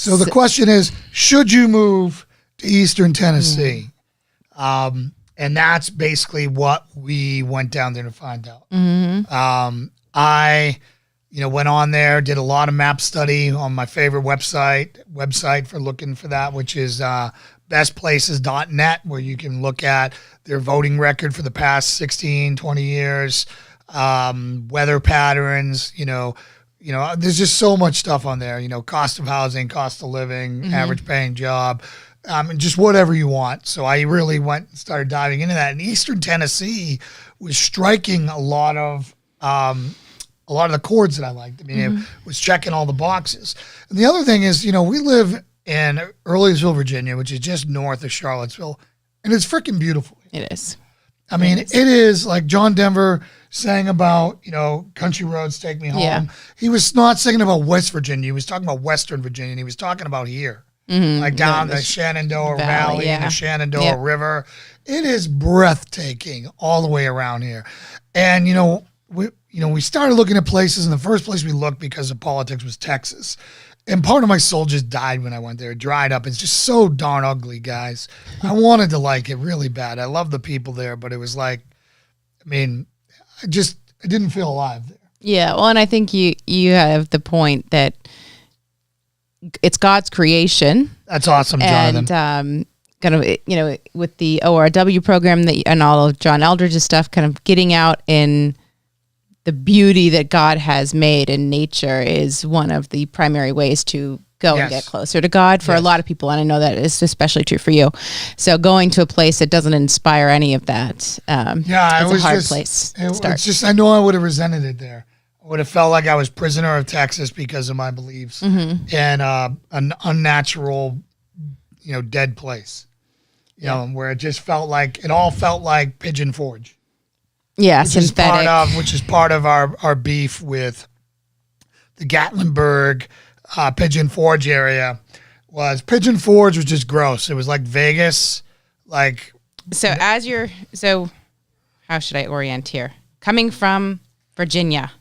So the question is, should you move to Eastern Tennessee? And that's basically what we went down there to find out. I went on there, did a lot of map study on my favorite website for looking for that, which is bestplaces.net, where you can look at their voting record for the past 16, 20 years, weather patterns, there's just so much stuff on there, cost of housing, cost of living, average paying job, just whatever you want. So I really went and started diving into that. And Eastern Tennessee was striking a lot of the chords that I liked. I mean, it was checking all the boxes. And the other thing is, we live in Earlysville, Virginia, which is just north of Charlottesville, and it's freaking beautiful. It is. I mean, it is like John Denver sang about, country roads take me home. Yeah. He was not singing about West Virginia. He was talking about Western Virginia, and he was talking about here. Like down the Shenandoah Valley and the Shenandoah River. It is breathtaking all the way around here. And, we started looking at places, and the first place we looked because of politics was Texas. And part of my soul just died when I went there. It dried up. It's just so darn ugly, guys. I wanted to like it really bad. I love the people there, but it was like, I didn't feel alive there. Yeah, well, and I think you have the point that it's God's creation. That's awesome, Jonathan. And with the ORW program and all of John Eldridge's stuff, kind of getting out in the beauty that God has made in nature is one of the primary ways to go and get closer to God for a lot of people. And I know that is especially true for you. So going to a place that doesn't inspire any of that, it's a hard place to start. It's just, I know I would have resented it there. I would have felt like I was prisoner of Texas because of my beliefs and an unnatural, dead place, where it just felt like, it all felt like Pigeon Forge. Yeah, synthetic. Which is part of our beef with the Gatlinburg, Pigeon Forge area. Pigeon Forge was just gross. It was like Vegas, like. So how should I orient here? Coming from Virginia,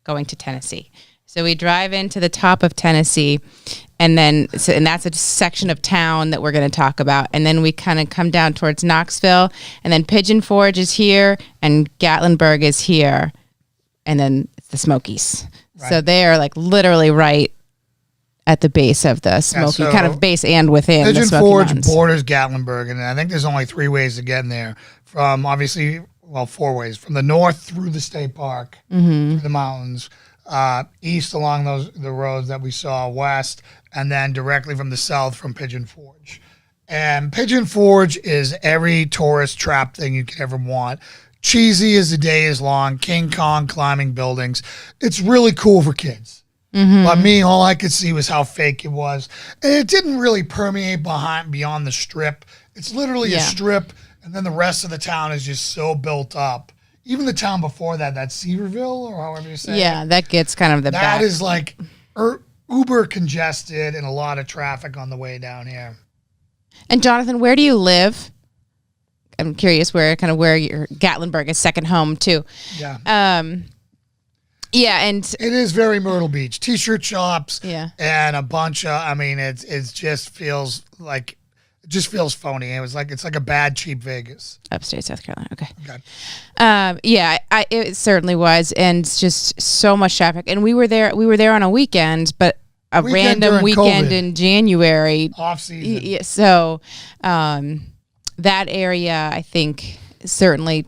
going to Tennessee. So we drive into the top of Tennessee, and that's a section of town that we're going to talk about. And then we kind of come down towards Knoxville, and then Pigeon Forge is here, and Gatlinburg is here, and then it's the Smokies. Right. So they are like literally right at the base of the Smoky, kind of base and within the Smoky Forge Mountains. Borders Gatlinburg, and I think there's only 3 ways to get in there. From obviously, 4 ways. From the north through the state park, through the mountains, east along the roads that we saw, west, and then directly from the south from Pigeon Forge. And Pigeon Forge is every tourist trap thing you could ever want. Cheesy as the day is long, King Kong climbing buildings. It's really cool for kids. But me, all I could see was how fake it was. And it didn't really permeate beyond the strip. It's literally a strip, and then the rest of the town is just so built up. Even the town before that Seaverville, or however you say it. Yeah, that gets kind of the back. That is like uber congested and a lot of traffic on the way down here. And Jonathan, where do you live? I'm curious where your Gatlinburg is second home too. Yeah. Yeah, and it is very Myrtle Beach. T-shirt shops. Yeah. And a bunch of. It just feels like. It just feels phony. It's like a bad, cheap Vegas. Upstate South Carolina. Okay. It certainly was, and it's just so much traffic. And we were there on a weekend, but a random weekend in January, off season. Yeah, so that area, I think, certainly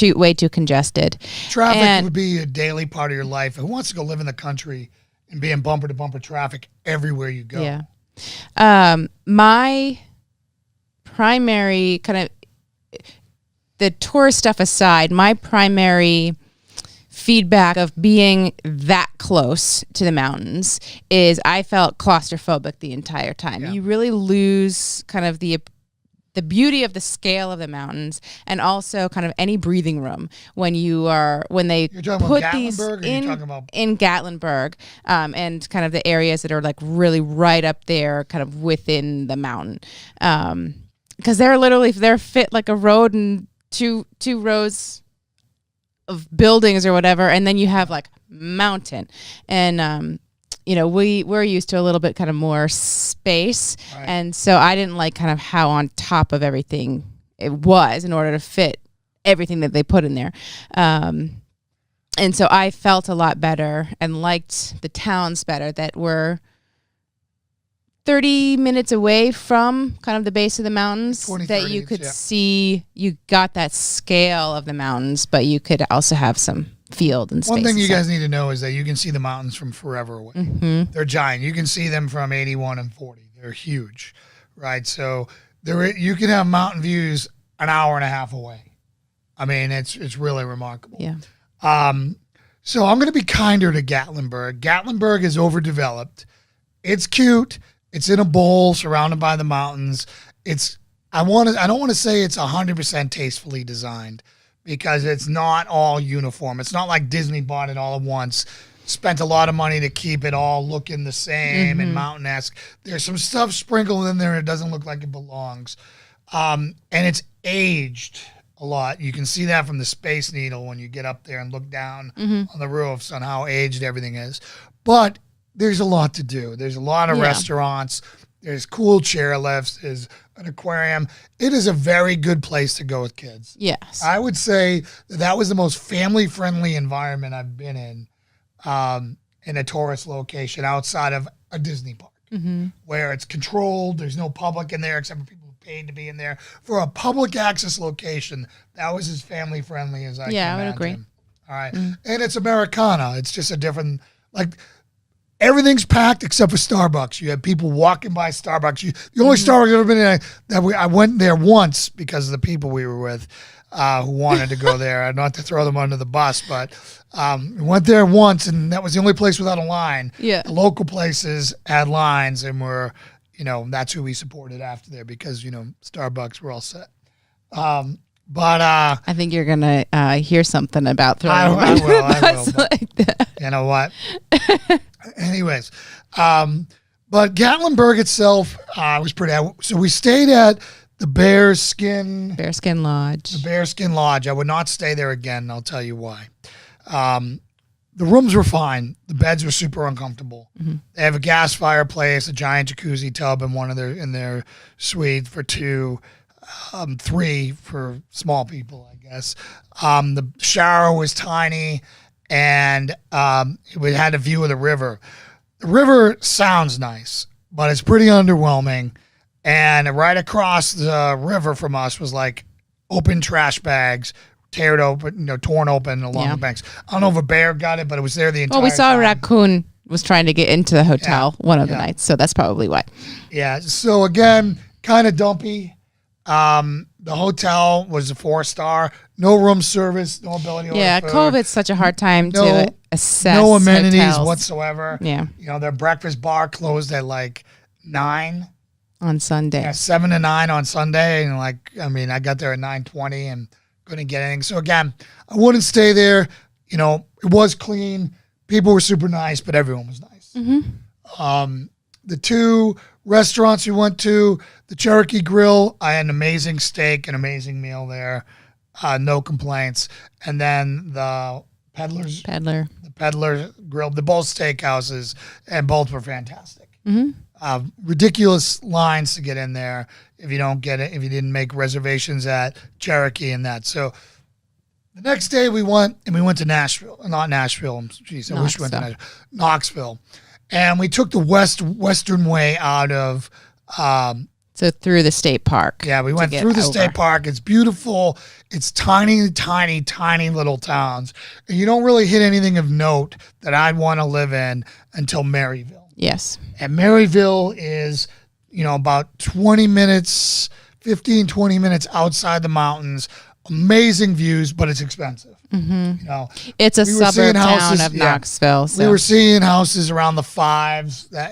way too congested. Traffic would be a daily part of your life. Who wants to go live in the country and be in bumper to bumper traffic everywhere you go? Yeah. My primary kind of, the tourist stuff aside, my primary feedback of being that close to the mountains is I felt claustrophobic the entire time. Yeah. You really lose kind of the beauty of the scale of the mountains, and also kind of any breathing room when they put these in Gatlinburg, and kind of the areas that are like really right up there, kind of within the mountain, because they're fit like a road and two rows of buildings or whatever, and then you have like mountain, and we're used to a little bit kind of more space. Right. And so I didn't like kind of how on top of everything it was in order to fit everything that they put in there. And so I felt a lot better and liked the towns better that were 30 minutes away from kind of the base of the mountains, 20, that 30, you could yeah. see, you got that scale of the mountains, but you could also have some field and space. One thing and you stuff. guys need to know is that you can see the mountains from forever away. Mm-hmm. They're giant. You can see them from 81 and 40. They're huge, right? So you can have mountain views an hour and a half away. I mean, it's really remarkable. Yeah. So I'm going to be kinder to Gatlinburg. Gatlinburg is overdeveloped. It's cute. It's in a bowl surrounded by the mountains. I don't want to say it's 100% tastefully designed, because it's not all uniform. It's not like Disney bought it all at once, spent a lot of money to keep it all looking the same and mountain-esque. There's some stuff sprinkled in there. It doesn't look like it belongs. And it's aged a lot. You can see that from the Space Needle when you get up there and look down on the roofs on how aged everything is. But there's a lot to do. There's a lot of restaurants. There's cool chairlifts. There's an aquarium. It is a very good place to go with kids. Yes. I would say that was the most family-friendly environment I've been in a tourist location outside of a Disney park, where it's controlled. There's no public in there except for people who paid to be in there. For a public access location, that was as family-friendly as I can imagine. I would agree. All right. And it's Americana. It's just a different, everything's packed except for Starbucks. You have people walking by Starbucks. The only Starbucks I've ever been in, I went there once because of the people we were with who wanted to go there. Not to throw them under the bus, but we went there once, and that was the only place without a line. Yeah. The local places had lines, and that's who we supported after there because, Starbucks were all set. But I think you're gonna hear something about throwing I will. But like that. you know what? Anyways, but Gatlinburg itself was pretty. So we stayed at the Bearskin Lodge. I would not stay there again. And I'll tell you why. The rooms were fine. The beds were super uncomfortable. They have a gas fireplace, a giant jacuzzi tub in their suite for two. 3 for small people, I guess. The shower was tiny, and it had a view of the river. The river sounds nice, but it's pretty underwhelming. And right across the river from us was open trash bags, torn open along the banks. I don't know if a bear got it, but it was there the entire time. Well, we saw a raccoon was trying to get into the hotel one of the nights, so that's probably why. Yeah. So again, kind of dumpy. The hotel was a 4-star, no room service, no ability to order food. COVID's such a hard time to assess. No amenities hotels whatsoever. Yeah. Their breakfast bar closed at 9 on Sunday. Yeah, 7 to 9 on Sunday, and I got there at 9:20 and couldn't get anything. So again, I wouldn't stay there. It was clean, people were super nice, but everyone was nice. The 2 restaurants we went to, the Cherokee Grill, I had an amazing steak, an amazing meal there. No complaints. And then the Peddler Grill, the both steakhouses, and both were fantastic. Ridiculous lines to get in there if you don't get it, if you didn't make reservations at Cherokee and that. So the next day we went to Nashville. Not Nashville. Jeez, I wish we went to Nashville. Knoxville. And we took the western way out of so through the state park. Yeah, we went through the state park. It's beautiful. It's tiny, tiny, tiny little towns. And you don't really hit anything of note that I'd want to live in until Maryville. Yes. And Maryville is, about 20 minutes outside the mountains. Amazing views, but it's expensive. It's a suburb town of Knoxville. So. We were seeing houses around the 5s that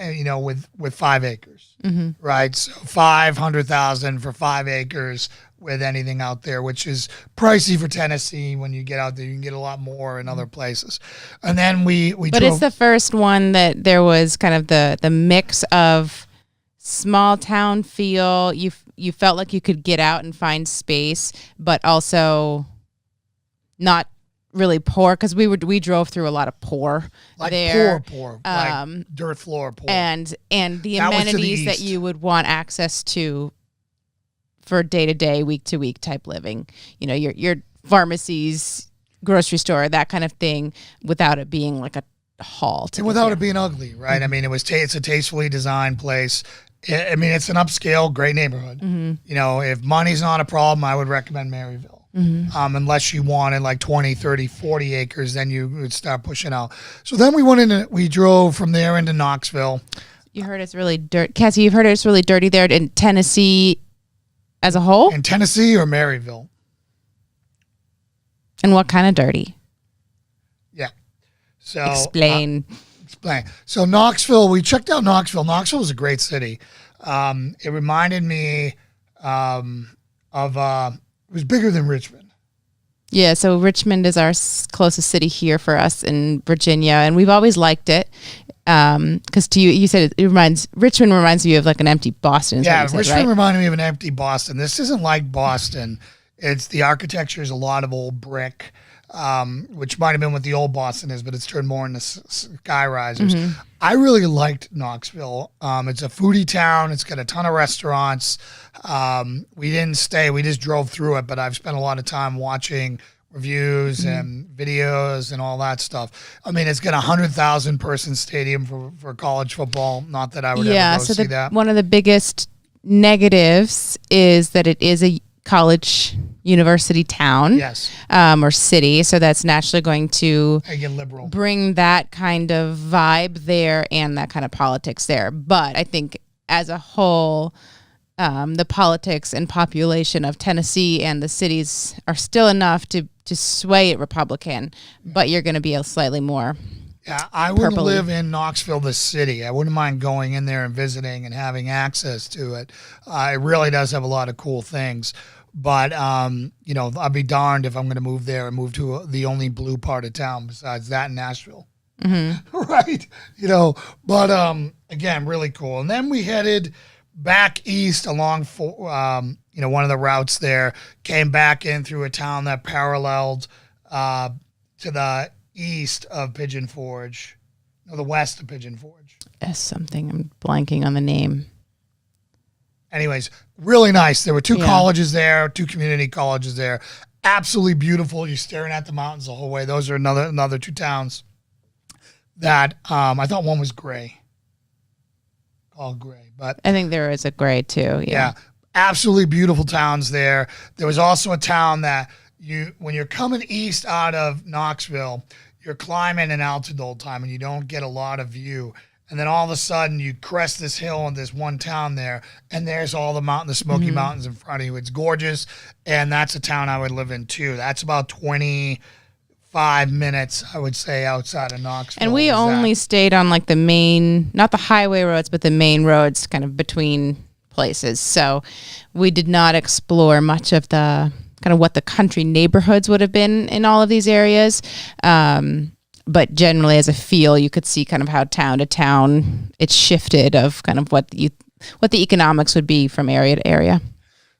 with 5 acres, right? So $500,000 for 5 acres with anything out there, which is pricey for Tennessee. When you get out there, you can get a lot more in other places. And then but it's the first one that there was kind of the mix of small town feel. You felt like you could get out and find space, but also not really poor because we drove through a lot of poor Like there. poor, like dirt floor poor. And the That was to the amenities that east. you would want access to for day-to-day, week-to-week type living. You know, your pharmacies, grocery store, that kind of thing, without it being like a haul. And without it being ugly, right? I mean, it's a tastefully designed place. I mean, it's an upscale, great neighborhood. You know, if money's not a problem, I would recommend Maryville. Unless you wanted like 20, 30, 40 acres, then you would start pushing out. So then we drove from there into Knoxville. You heard it's really dirty. Cassie, you've heard it's really dirty there in Tennessee as a whole? In Tennessee or Maryville? And what kind of dirty? Yeah. So Explain. So Knoxville, we checked out Knoxville. Knoxville was a great city. It reminded me it was bigger than Richmond. Yeah, so Richmond is our closest city here for us in Virginia, and we've always liked it. Because to you said Richmond reminds you of like an empty Boston. Yeah, Richmond right? Reminded me of an empty Boston. This isn't like Boston. It's the architecture is a lot of old brick, which might have been what the old Boston is, but it's turned more into sky risers. I really liked Knoxville. It's a foodie town. It's got a ton of restaurants. We didn't stay. We just drove through it, but I've spent a lot of time watching reviews and videos and all that stuff. I mean, it's got 100,000 person stadium for college football. Not that I would ever go see that. One of the biggest negatives is that it is a college university town. Yes. Or city. So that's naturally going to get liberal. Bring that kind of vibe there and that kind of politics there. But I think as a whole, the politics and population of Tennessee and the cities are still enough to sway it Republican, but you're going to be a slightly more. Yeah, I wouldn't purpley. live in Knoxville, the city. I wouldn't mind going in there and visiting and having access to it. It really does have a lot of cool things. But, you know, I'd be darned if I'm going to move there and move to the only blue part of town besides that in Nashville. Right? You know, but, again, really cool. And then we headed back east along, you know, one of the routes there, came back in through a town that paralleled to the east of Pigeon Forge, or the west of Pigeon Forge. Something. I'm blanking on the name. Anyways, really nice. There were two colleges there, two community colleges there. Absolutely beautiful. You're staring at the mountains the whole way. Those are another two towns that I thought one was Gray. Called Gray. But I think there is a Gray too. Yeah. Absolutely beautiful towns there. There was also a town that when you're coming east out of Knoxville, you're climbing an altitude all the time and you don't get a lot of view. And then all of a sudden you crest this hill in this one town there, and there's all the Smoky Mountains in front of you. It's gorgeous, and that's a town I would live in too. That's about 25 minutes, I would say, outside of Knoxville. And we only stayed on like the main, not the highway roads, but the main roads kind of between places. So we did not explore much of the kind of what the country neighborhoods would have been in all of these areas. But generally as a feel, you could see kind of how town to town it's shifted of kind of what the economics would be from area to area.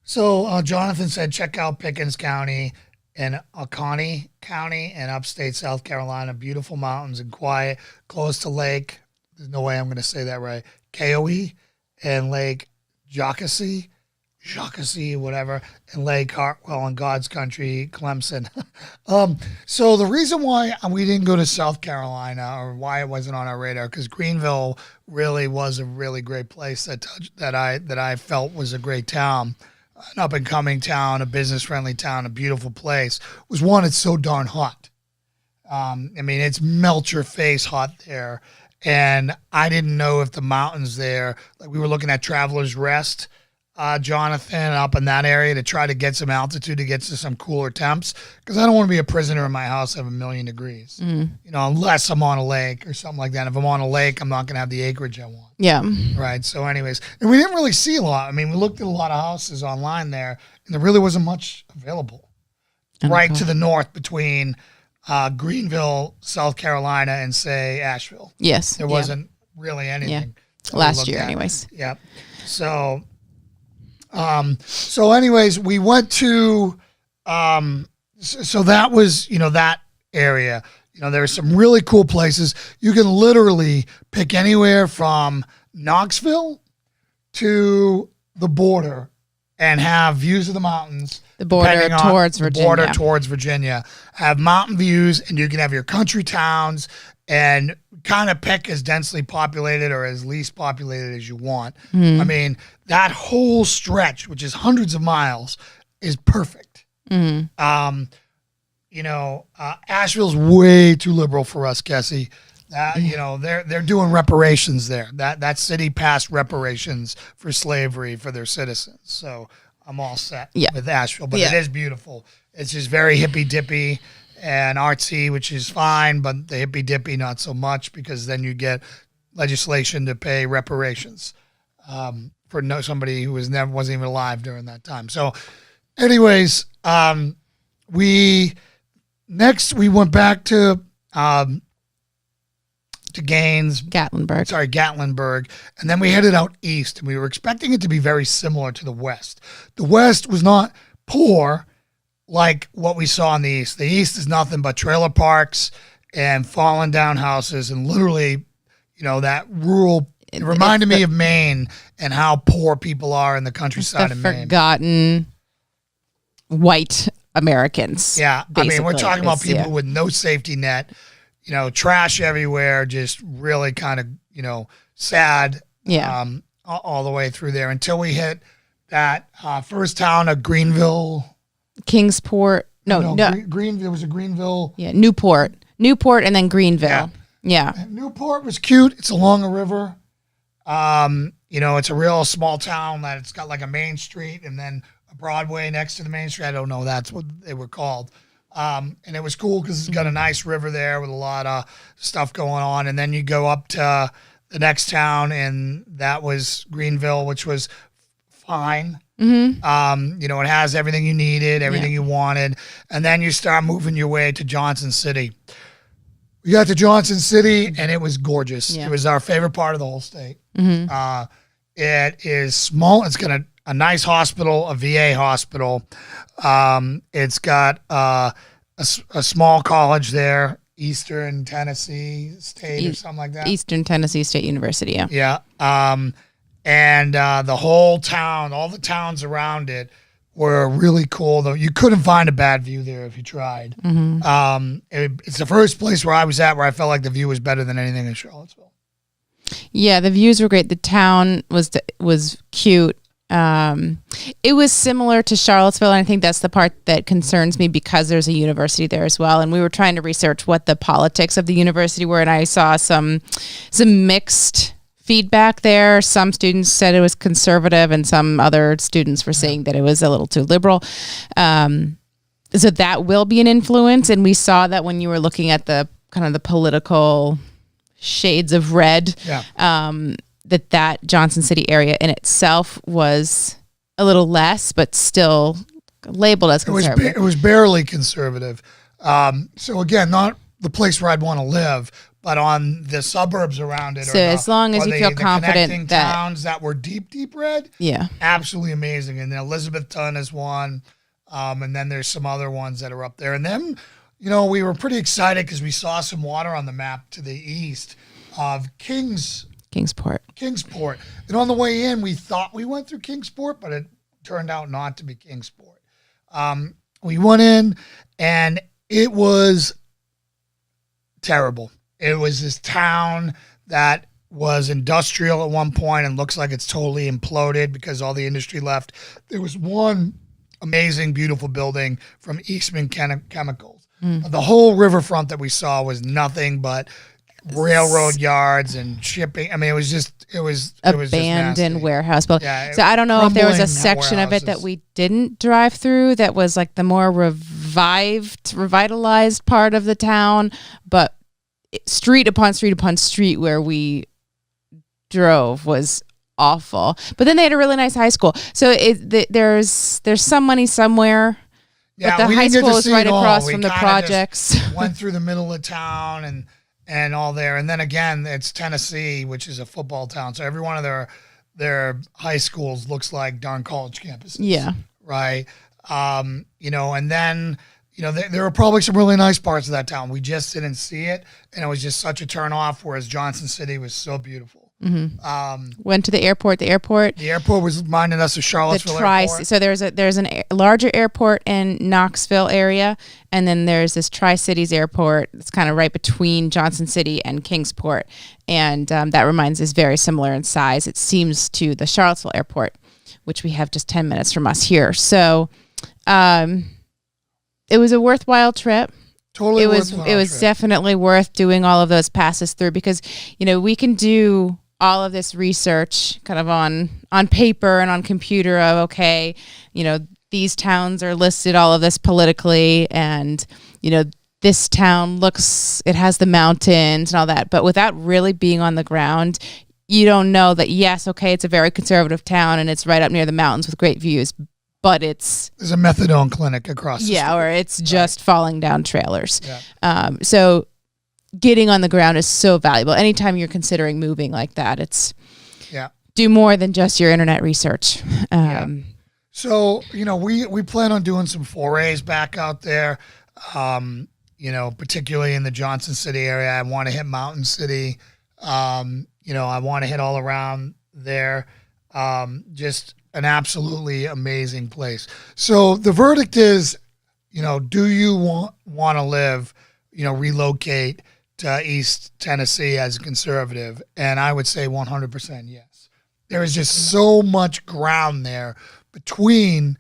So Jonathan said, check out Pickens County and Oconee County in upstate South Carolina. Beautiful mountains and quiet, close to Lake. There's no way I'm going to say that right. Coe and Lake Jockasee, whatever, and Lake Hartwell in God's country, Clemson. So the reason why we didn't go to South Carolina, or why it wasn't on our radar, because Greenville really was a really great place that I felt was a great town, an up and coming town, a business friendly town, a beautiful place. Was one, it's so darn hot. I mean, it's melt your face hot there, and I didn't know if the mountains there, like we were looking at Traveler's Rest. Jonathan, up in that area to try to get some altitude to get to some cooler temps, because I don't want to be a prisoner in my house of 1,000,000 degrees, you know, unless I'm on a lake or something like that. If I'm on a lake, I'm not going to have the acreage I want. Yeah. Right. So anyways, and we didn't really see a lot. I mean, we looked at a lot of houses online there, and there really wasn't much available right to the north between Greenville, South Carolina, and say Asheville. Yes. There wasn't really anything. Last year anyways. Yep. So anyways, we went to, so that was, you know, that area. You know, there's some really cool places. You can literally pick anywhere from Knoxville to the border and have views of the mountains. The border towards Virginia. The border towards Virginia. Have mountain views, and you can have your country towns and kind of pick as densely populated or as least populated as you want. I mean, that whole stretch, which is hundreds of miles, is perfect. You know, Asheville's way too liberal for us, Kessie. You know, they're doing reparations there. That city passed reparations for slavery for their citizens. So I'm all set with Asheville, but it is beautiful. It's just very hippy dippy and artsy, which is fine, but the hippy dippy not so much, because then you get legislation to pay reparations for somebody who wasn't even alive during that time. So, anyways, we went back to Gatlinburg, and then we headed out east, and we were expecting it to be very similar to the west. The west was not poor like what we saw in the east. The east is nothing but trailer parks and fallen down houses, and literally, you know, that rural. It reminded me of Maine and how poor people are in the countryside of Maine. Forgotten white Americans. Yeah, I mean, we're talking about people with no safety net. You know, trash everywhere, just really kind of, you know, sad all the way through there until we hit that first town of Greenville. Kingsport. No. Greenville. There was a Greenville. Yeah, Newport, and then Greenville. Yeah. Newport was cute. It's along a river. You know, it's a real small town that it's got like a main street and then a Broadway next to the main street. I don't know. That's what they were called. And it was cool because it's got a nice river there with a lot of stuff going on. And then you go up to the next town, and that was Greenville, which was fine. You know, it has everything you needed, everything you wanted. And then you start moving your way to Johnson City. We got to Johnson City, and it was gorgeous. It was our favorite part of the whole state. It is small. It's got a nice hospital, a VA hospital. It's got a small college there, Eastern Tennessee State or something like that. Eastern Tennessee State University, Yeah. And the whole town, all the towns around it were really cool, though. You couldn't find a bad view there if you tried. It's the first place where I was at where I felt like the view was better than anything in Charlottesville. Yeah, the views were great. The town was cute. It was similar to Charlottesville, and I think that's the part that concerns me because there's a university there as well. And we were trying to research what the politics of the university were, and I saw some mixed feedback there. Some students said it was conservative, and some other students were saying that it was a little too liberal. So that will be an influence, and we saw that when you were looking at the kind of the political shades of red. That Johnson City area in itself was a little less, but still labeled as conservative. It was barely conservative. So again, not the place where I'd want to live, but on the suburbs around it. So as long as you feel confident that towns that were deep red, absolutely amazing. And then Elizabethton is one, and then there's some other ones that are up there. And then, you know, we were pretty excited because we saw some water on the map to the east of Kingsport. And on the way in, we thought we went through Kingsport, but it turned out not to be Kingsport. We went in, and it was terrible. It was this town that was industrial at one point and looks like it's totally imploded because all the industry left. There was one amazing, beautiful building from Eastman Chemicals. The whole riverfront that we saw was nothing but railroad yards and shipping. I mean, it was just abandoned warehouse building. So I don't know if there was a section of it that we didn't drive through that was like the more revitalized part of the town, but street upon street upon street where we drove was awful. But then they had a really nice high school. So there's some money somewhere. Yeah, but the high school is right across from the projects. Went through the middle of town and all there. And then again, it's Tennessee, which is a football town. So every one of their high schools looks like darn college campuses. Yeah. Right. You know, and then, there were probably some really nice parts of that town. We just didn't see it, and it was just such a turn off. Whereas Johnson City was so beautiful. Went to the airport. The airport was reminding us of Charlottesville Airport. So there's a larger airport in Knoxville area, and then there's this Tri-Cities airport. It's kind of right between Johnson City and Kingsport, and that reminds us very similar in size. It seems to the Charlottesville airport, which we have just 10 minutes from us here. So, it was a worthwhile trip. Totally, it was definitely worth doing all of those passes through because we can do all of this research kind of on paper and on computer of, okay, these towns are listed, all of this politically, and, this town it has the mountains and all that. But without really being on the ground, you don't know that, yes, okay, it's a very conservative town and it's right up near the mountains with great views, but there's a methadone clinic across the street. or it's just falling down trailers. Yeah. So getting on the ground is so valuable. Anytime you're considering moving like that, do more than just your internet research. So, we plan on doing some forays back out there, particularly in the Johnson City area. I want to hit Mountain City. I want to hit all around there. Just an absolutely amazing place. So the verdict is, do you want to live, relocate to East Tennessee as a conservative? And I would say 100% yes. There is just so much ground there between,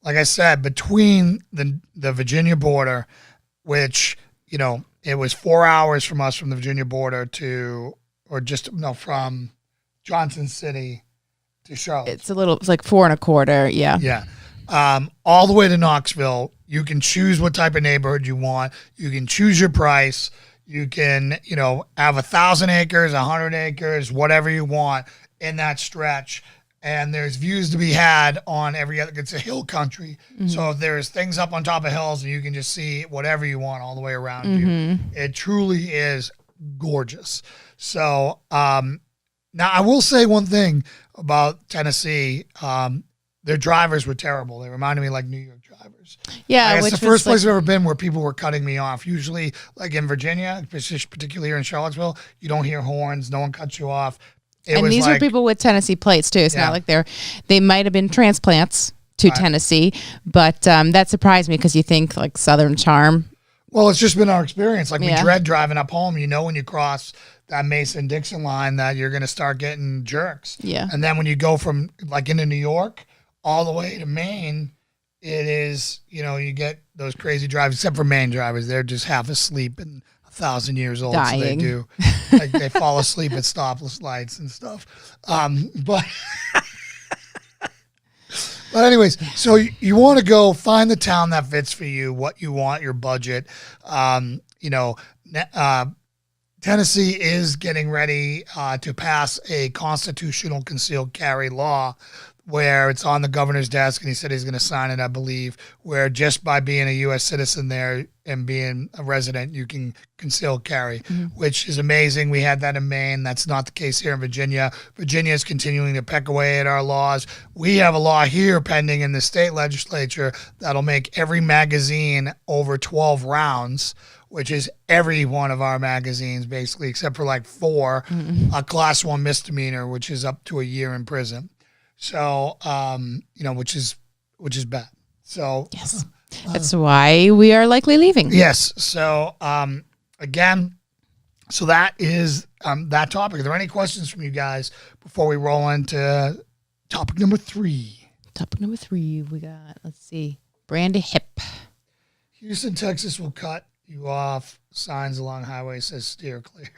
like I said, between the Virginia border, which, it was 4 hours from us from the Virginia border from Johnson City to Charlotte. It's like 4.25. Yeah. Yeah. All the way to Knoxville. You can choose what type of neighborhood you want. You can choose your price. You can, have 1,000 acres, 100 acres, whatever you want in that stretch. And there's views to be had on every other. It's a hill country. Mm-hmm. So there's things up on top of hills and you can just see whatever you want all the way around you. It truly is gorgeous. So, now I will say one thing about Tennessee. Their drivers were terrible. They reminded me like New York drivers. Yeah. It's the first place I've ever been where people were cutting me off. Usually, like in Virginia, particularly here in Charlottesville, you don't hear horns. No one cuts you off. And these were people with Tennessee plates too. It's not like they might have been transplants to Tennessee, but that surprised me because you think like Southern charm. Well, it's just been our experience. Like we dread driving up home. When you cross that Mason-Dixon line that you're going to start getting jerks. Yeah. And then when you go from like into New York all the way to Maine, it is, you get those crazy drivers, except for Maine drivers. They're just half asleep and 1,000 years old. Dying. So they do. Like they fall asleep at stoplight lights and stuff. But anyways, so you want to go find the town that fits for you, what you want, your budget. Tennessee is getting ready to pass a constitutional concealed carry law where it's on the governor's desk, and he said he's going to sign it, I believe, where just by being a U.S. citizen there and being a resident, you can conceal carry, which is amazing. We had that in Maine. That's not the case here in Virginia. Virginia is continuing to peck away at our laws. We have a law here pending in the state legislature that'll make every magazine over 12 rounds, which is every one of our magazines, basically, except for like 4, a class 1 misdemeanor, which is up to a year in prison. So, which is bad. So yes, that's why we are likely leaving. Yes. So, again, so that is that topic. Are there any questions from you guys before we roll into topic number 3? Topic number 3, we got, let's see, Brandy Hip. Houston, Texas will cut you off. Signs along highway says steer clear.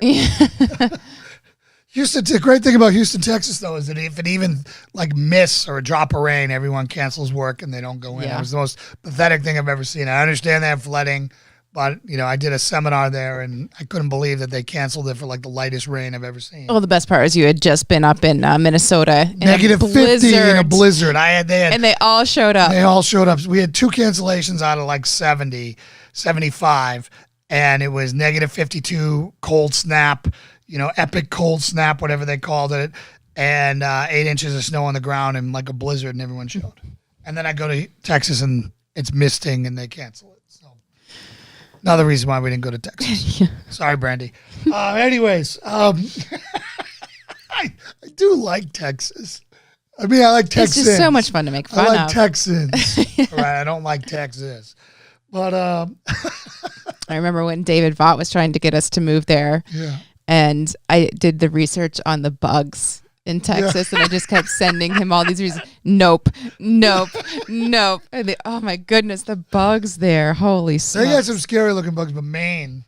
Houston, the great thing about Houston, Texas, though, is that if it even like miss or a drop of rain, everyone cancels work and they don't go in. Yeah. It was the most pathetic thing I've ever seen. I understand they have flooding, but I did a seminar there and I couldn't believe that they canceled it for like the lightest rain I've ever seen. Well, the best part is you had just been up in Minnesota in negative 50 in a blizzard. And they all showed up. They all showed up. We had 2 cancellations out of like 75, and it was negative 52, cold snap. Epic cold snap, whatever they called it, and 8 inches of snow on the ground and like a blizzard, and everyone showed. And then I go to Texas and it's misting and they cancel it. So Another reason why we didn't go to Texas. Sorry, Brandy. Anyways, I do like Texas. I mean, I like Texans. It's just so much fun to make fun I like of. Texans. Right, I don't like Texas. But I remember when David Vaught was trying to get us to move there. Yeah. And I did the research on the bugs in Texas, and I just kept sending him all these reasons. Nope. And oh my goodness, the bugs there. Holy smokes. they got some scary looking bugs, but Maine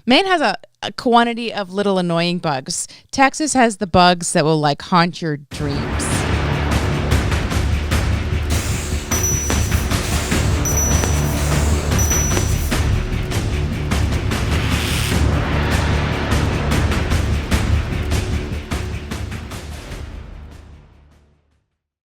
has a quantity of little annoying bugs. Texas has the bugs that will like haunt your dreams.